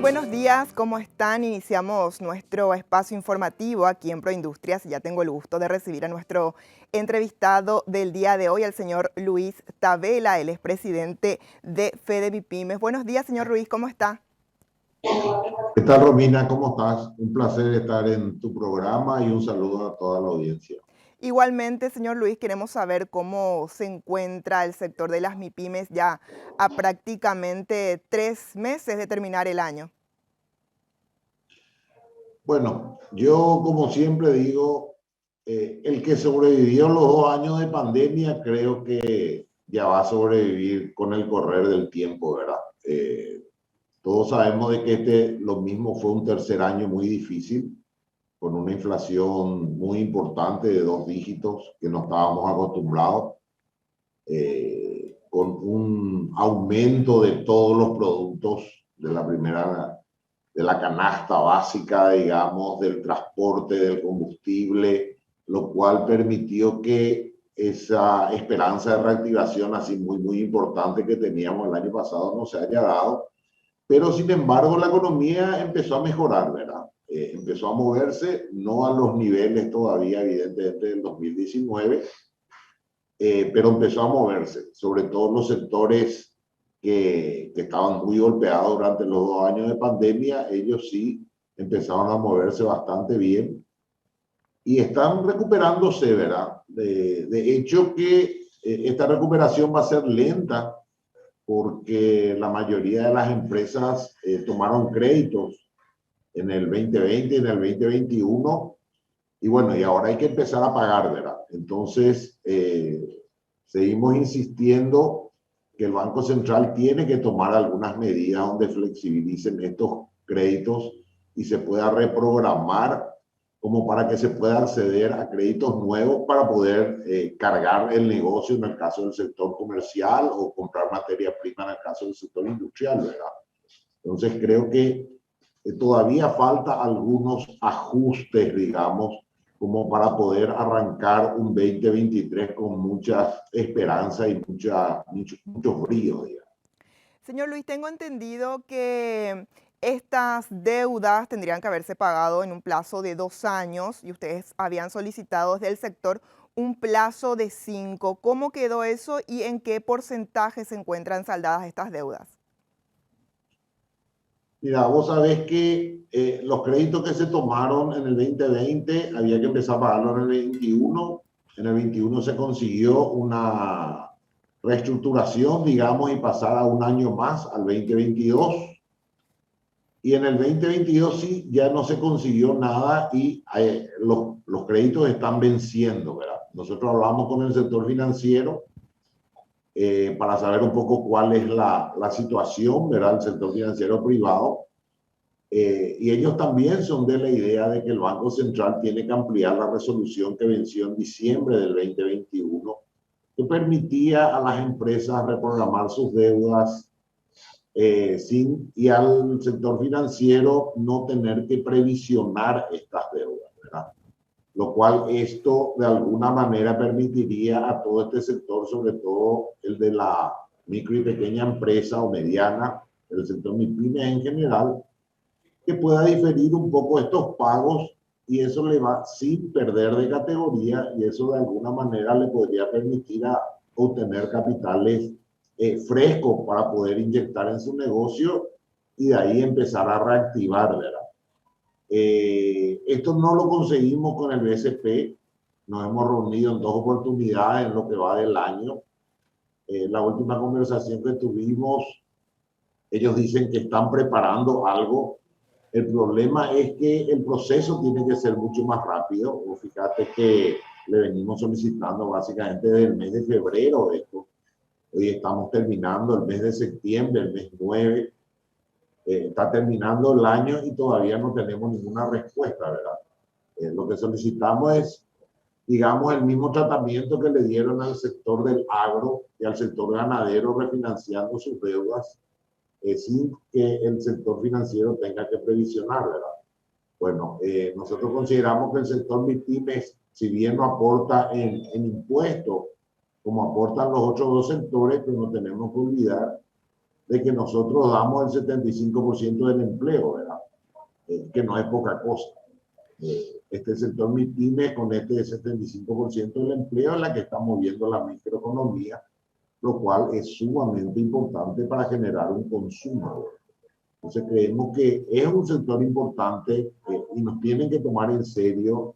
buenos días, ¿cómo están? Iniciamos nuestro espacio informativo aquí en Proindustrias. Ya tengo el gusto de recibir a nuestro entrevistado del día de hoy, al señor Luis Tavela. Él es presidente de FedeMIPYMES. Buenos días, señor Luis, ¿cómo está? ¿Qué tal, Romina? ¿Cómo estás? Un placer estar en tu programa y un saludo a toda la audiencia. Igualmente, señor Luis, queremos saber cómo se encuentra el sector de las MIPYMES ya a prácticamente 3 meses de terminar el año. Bueno, yo como siempre digo, el que sobrevivió los 2 años de pandemia creo que ya va a sobrevivir con el correr del tiempo, ¿verdad? Todos sabemos de que lo mismo fue un tercer año muy difícil, con una inflación muy importante de 2 dígitos que no estábamos acostumbrados. Con un aumento de todos los productos de la canasta básica, digamos, del transporte, del combustible, lo cual permitió que esa esperanza de reactivación así muy importante que teníamos el año pasado no se haya dado. Pero sin embargo la economía empezó a mejorar, ¿verdad? Empezó a moverse, no a los niveles todavía evidentemente del 2019, pero empezó a moverse, sobre todo los sectores que estaban muy golpeados durante los 2 años de pandemia. Ellos sí empezaron a moverse bastante bien y están recuperándose, ¿verdad? De hecho que esta recuperación va a ser lenta porque la mayoría de las empresas tomaron créditos en el 2020 y en el 2021 y bueno, y ahora hay que empezar a pagar, ¿verdad? Entonces, seguimos insistiendo que el Banco Central tiene que tomar algunas medidas donde flexibilicen estos créditos y se pueda reprogramar como para que se pueda acceder a créditos nuevos para poder cargar el negocio en el caso del sector comercial o comprar materia prima en el caso del sector industrial, ¿verdad? Entonces creo que todavía falta algunos ajustes, digamos, como para poder arrancar un 2023 con mucha esperanza y mucho brío, digamos. Señor Luis, tengo entendido que estas deudas tendrían que haberse pagado en un plazo de 2 años y ustedes habían solicitado desde el sector un plazo de 5. ¿Cómo quedó eso y en qué porcentaje se encuentran saldadas estas deudas? Mira, vos sabés que los créditos que se tomaron en el 2020 había que empezar a pagarlos en el 21. En el 21 se consiguió una reestructuración, digamos, y pasar a un año más, al 2022. Y en el 2022 sí, ya no se consiguió nada y los créditos están venciendo, ¿verdad? Nosotros hablamos con el sector financiero para saber un poco cuál es la situación, ¿verdad? El sector financiero privado. Y ellos también son de la idea de que el Banco Central tiene que ampliar la resolución que venció en diciembre del 2021, que permitía a las empresas reprogramar sus deudas y al sector financiero no tener que previsionar estas deudas, ¿verdad? Lo cual esto de alguna manera permitiría a todo este sector, sobre todo el de la micro y pequeña empresa o mediana, el sector MIPYME en general, que pueda diferir un poco estos pagos y eso le va sin perder de categoría y eso de alguna manera le podría permitir a obtener capitales frescos para poder inyectar en su negocio y de ahí empezar a reactivar, ¿verdad? Esto no lo conseguimos con el BCP, nos hemos reunido en 2 oportunidades en lo que va del año. La última conversación que tuvimos, ellos dicen que están preparando algo. El problema es que el proceso tiene que ser mucho más rápido. Fíjate que le venimos solicitando básicamente desde el mes de febrero esto. Hoy estamos terminando el mes de septiembre, el mes 9. Está terminando el año y todavía no tenemos ninguna respuesta, ¿verdad? Lo que solicitamos es, digamos, el mismo tratamiento que le dieron al sector del agro y al sector ganadero refinanciando sus deudas sin que el sector financiero tenga que previsionar, ¿verdad? Bueno, nosotros consideramos que el sector MIPYMES, si bien no aporta en impuestos, como aportan los otros dos sectores, pues no tenemos que olvidar de que nosotros damos el 75% del empleo, ¿verdad? Que no es poca cosa. Este sector MIPYME con este 75% del empleo es la que está moviendo la microeconomía, lo cual es sumamente importante para generar un consumo. Entonces creemos que es un sector importante y nos tienen que tomar en serio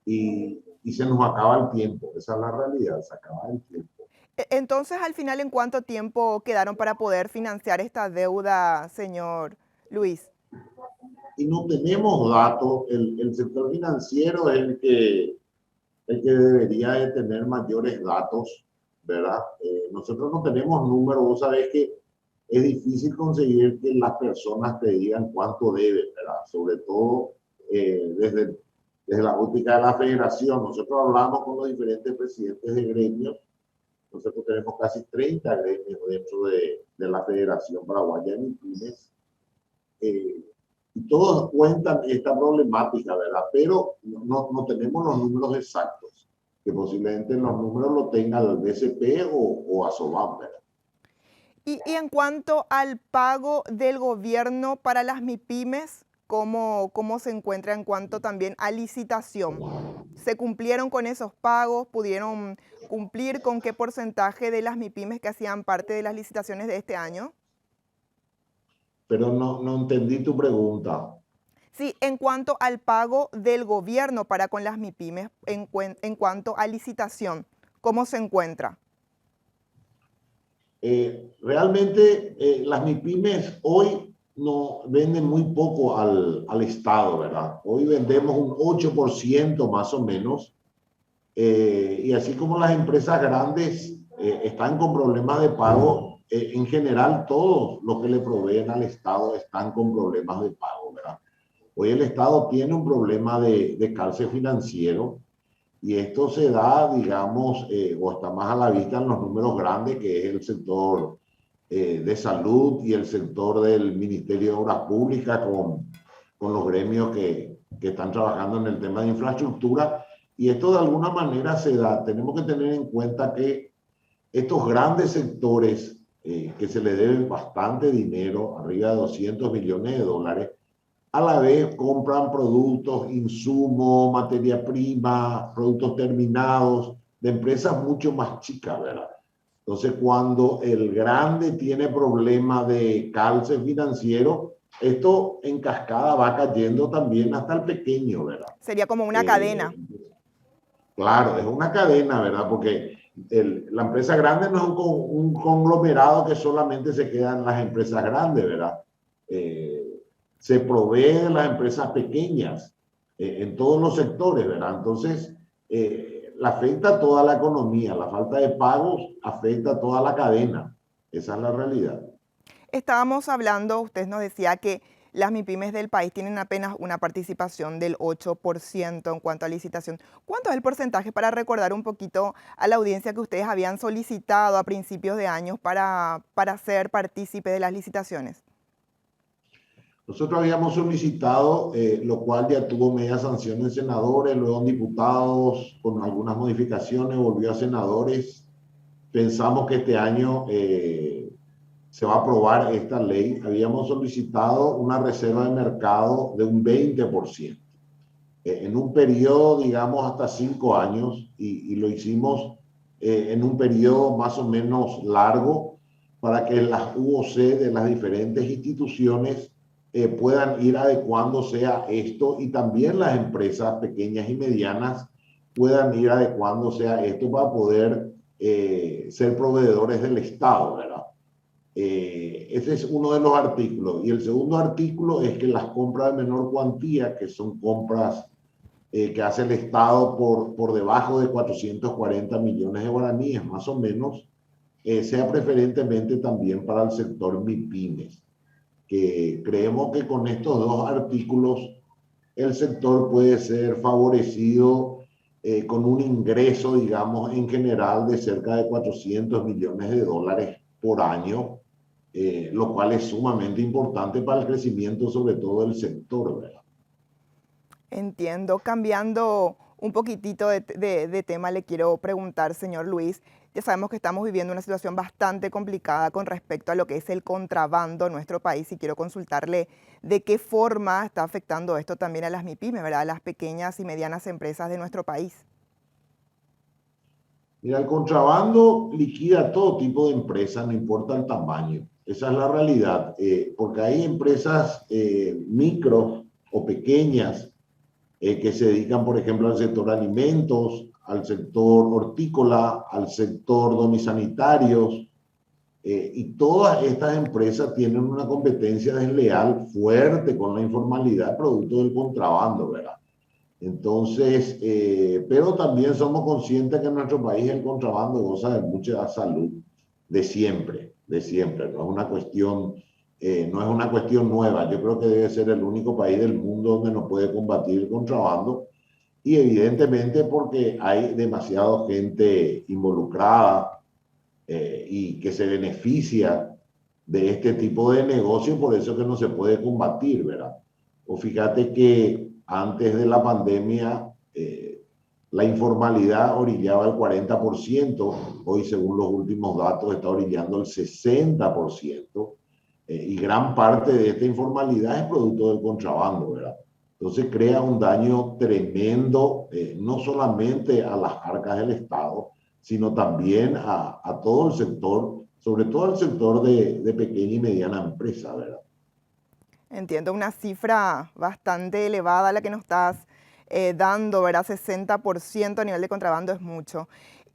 y se nos acaba el tiempo. Esa es la realidad, se acaba el tiempo. Entonces, al final, ¿en cuánto tiempo quedaron para poder financiar esta deuda, señor Luis? Y no tenemos datos, el sector financiero es el que debería de tener mayores datos, ¿verdad? Nosotros no tenemos números, vos sabés que es difícil conseguir que las personas te digan cuánto deben, ¿verdad? Sobre todo desde la óptica de la federación. Nosotros hablamos con los diferentes presidentes de gremios. Nosotros tenemos casi 30 gremios dentro de la Federación Paraguaya de MIPYMES. Y todos cuentan esta problemática, ¿verdad? Pero no tenemos los números exactos, que posiblemente los números lo tenga el BCP o ASOBAM, ¿verdad? Y en cuanto al pago del gobierno para las MIPYMES, ¿cómo se encuentra en cuanto también a licitación? ¿Se cumplieron con esos pagos? ¿Pudieron cumplir con qué porcentaje de las MIPYMES que hacían parte de las licitaciones de este año? Pero no entendí tu pregunta. Sí, en cuanto al pago del gobierno para con las MIPYMES, en cuanto a licitación, ¿cómo se encuentra? Realmente las MIPYMES hoy no venden muy poco al Estado, ¿verdad? Hoy vendemos un 8% más o menos. Y así como las empresas grandes están con problemas de pago, en general todos los que le proveen al Estado están con problemas de pago, ¿verdad? Hoy el Estado tiene un problema de cárcel financiero y esto se da, digamos, o está más a la vista en los números grandes, que es el sector de salud y el sector del Ministerio de Obras Públicas con los gremios que están trabajando en el tema de infraestructura. Y esto de alguna manera se da. Tenemos que tener en cuenta que estos grandes sectores que se le deben bastante dinero, arriba de 200 millones de dólares, a la vez compran productos, insumos, materia prima, productos terminados de empresas mucho más chicas, ¿verdad? Entonces, cuando el grande tiene problemas de calce financiero, esto en cascada va cayendo también hasta el pequeño, ¿verdad? Sería como una Eh, cadena. claro, es una cadena, ¿verdad? Porque la empresa grande no es un conglomerado que solamente se queda en las empresas grandes, ¿verdad? Se provee de las empresas pequeñas en todos los sectores, ¿verdad? Entonces, la afecta a toda la economía, la falta de pagos afecta a toda la cadena. Esa es la realidad. Estábamos hablando, usted nos decía que las MIPYMES del país tienen apenas una participación del 8% en cuanto a licitación. ¿Cuánto es el porcentaje para recordar un poquito a la audiencia que ustedes habían solicitado a principios de años para ser partícipe de las licitaciones? Nosotros habíamos solicitado, lo cual ya tuvo media sanción en senadores, luego en diputados, con algunas modificaciones, volvió a senadores. Pensamos que este año se va a aprobar esta ley. Habíamos solicitado una reserva de mercado de un 20%, en un periodo, digamos, hasta 5 años, y lo hicimos en un periodo más o menos largo para que las UOC de las diferentes instituciones puedan ir adecuándose a esto y también las empresas pequeñas y medianas puedan ir adecuándose a esto para poder ser proveedores del Estado, ¿verdad? Ese es uno de los artículos. Y el segundo artículo es que las compras de menor cuantía, que son compras que hace el Estado por debajo de 440 millones de guaraníes, más o menos, sea preferentemente también para el sector MIPYMES, que creemos que con estos dos artículos el sector puede ser favorecido con un ingreso, digamos, en general de cerca de 400 millones de dólares por año, lo cual es sumamente importante para el crecimiento, sobre todo del sector, ¿verdad? Entiendo. Cambiando un poquitito de tema, le quiero preguntar, señor Luis, Ya sabemos que estamos viviendo una situación bastante complicada con respecto a lo que es el contrabando en nuestro país y quiero consultarle de qué forma está afectando esto también a las MIPYME, ¿verdad? A las pequeñas y medianas empresas de nuestro país. Mira, el contrabando liquida todo tipo de empresas, no importa el tamaño. Esa es la realidad, porque hay empresas micro o pequeñas que se dedican, por ejemplo, al sector alimentos, al sector hortícola, al sector domisanitarios, y todas estas empresas tienen una competencia desleal fuerte con la informalidad producto del contrabando, ¿verdad? Entonces, pero también somos conscientes que en nuestro país el contrabando goza de mucha salud de siempre. No es una cuestión, no es una cuestión nueva. Yo creo que debe ser el único país del mundo donde no puede combatir el contrabando y evidentemente porque hay demasiada gente involucrada y que se beneficia de este tipo de negocio, por eso que no se puede combatir, ¿verdad? O fíjate que antes de la pandemia la informalidad orillaba el 40%, hoy según los últimos datos está orillando el 60%, y gran parte de esta informalidad es producto del contrabando, ¿verdad? Entonces crea un daño tremendo, no solamente a las arcas del Estado, sino también a todo el sector, sobre todo el sector de pequeña y mediana empresa, ¿verdad? Entiendo una cifra bastante elevada la que nos estás dando, ¿verdad? 60% a nivel de contrabando es mucho.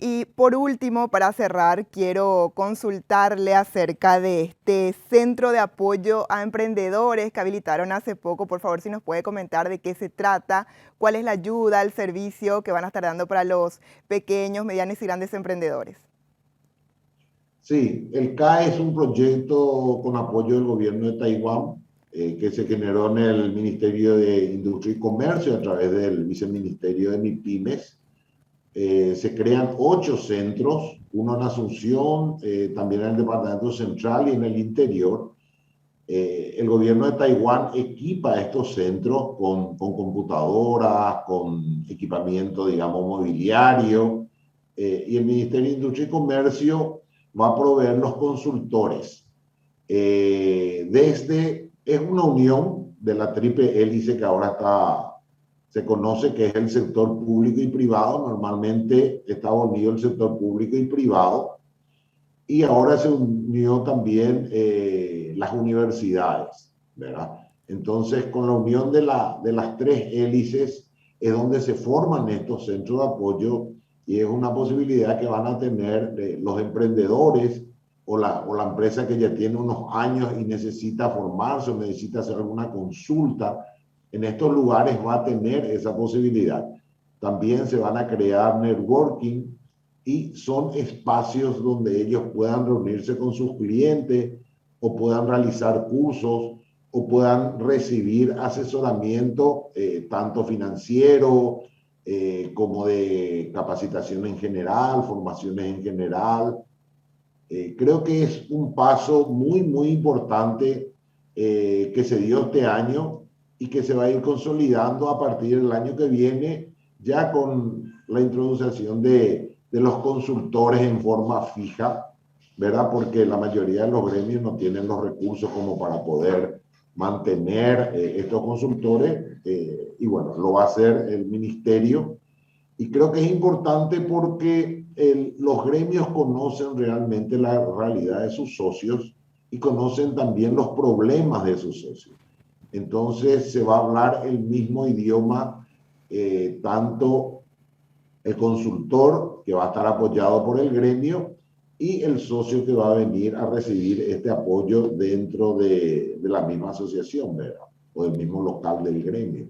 Y por último, para cerrar, quiero consultarle acerca de este centro de apoyo a emprendedores que habilitaron hace poco. Por favor, si nos puede comentar de qué se trata, cuál es la ayuda, el servicio que van a estar dando para los pequeños, medianos y grandes emprendedores. Sí, el CAE es un proyecto con apoyo del gobierno de Taiwán que se generó en el Ministerio de Industria y Comercio a través del Viceministerio de MIPYMES. Se crean 8 centros, uno en Asunción, también en el Departamento Central y en el interior. El gobierno de Taiwán equipa estos centros con computadoras, con equipamiento, digamos, mobiliario, y el Ministerio de Industria y Comercio va a proveer los consultores. Es una unión de la triple hélice que ahora se conoce que es el sector público y privado. Normalmente estaba unido el sector público y privado y ahora se unió también las universidades, ¿verdad? Entonces, con la unión de las tres hélices es donde se forman estos centros de apoyo y es una posibilidad que van a tener los emprendedores o la empresa que ya tiene unos años y necesita formarse o necesita hacer alguna consulta. En estos lugares va a tener esa posibilidad. También se van a crear networking y son espacios donde ellos puedan reunirse con sus clientes o puedan realizar cursos o puedan recibir asesoramiento tanto financiero como de capacitación en general, formaciones en general. Creo que es un paso muy, muy importante que se dio este año y que se va a ir consolidando a partir del año que viene, ya con la introducción de los consultores en forma fija, ¿verdad? Porque la mayoría de los gremios no tienen los recursos como para poder mantener estos consultores, y bueno, lo va a hacer el ministerio y creo que es importante porque los gremios conocen realmente la realidad de sus socios y conocen también los problemas de sus socios. Entonces se va a hablar el mismo idioma, tanto el consultor que va a estar apoyado por el gremio y el socio que va a venir a recibir este apoyo dentro de la misma asociación, ¿verdad? O del mismo local del gremio.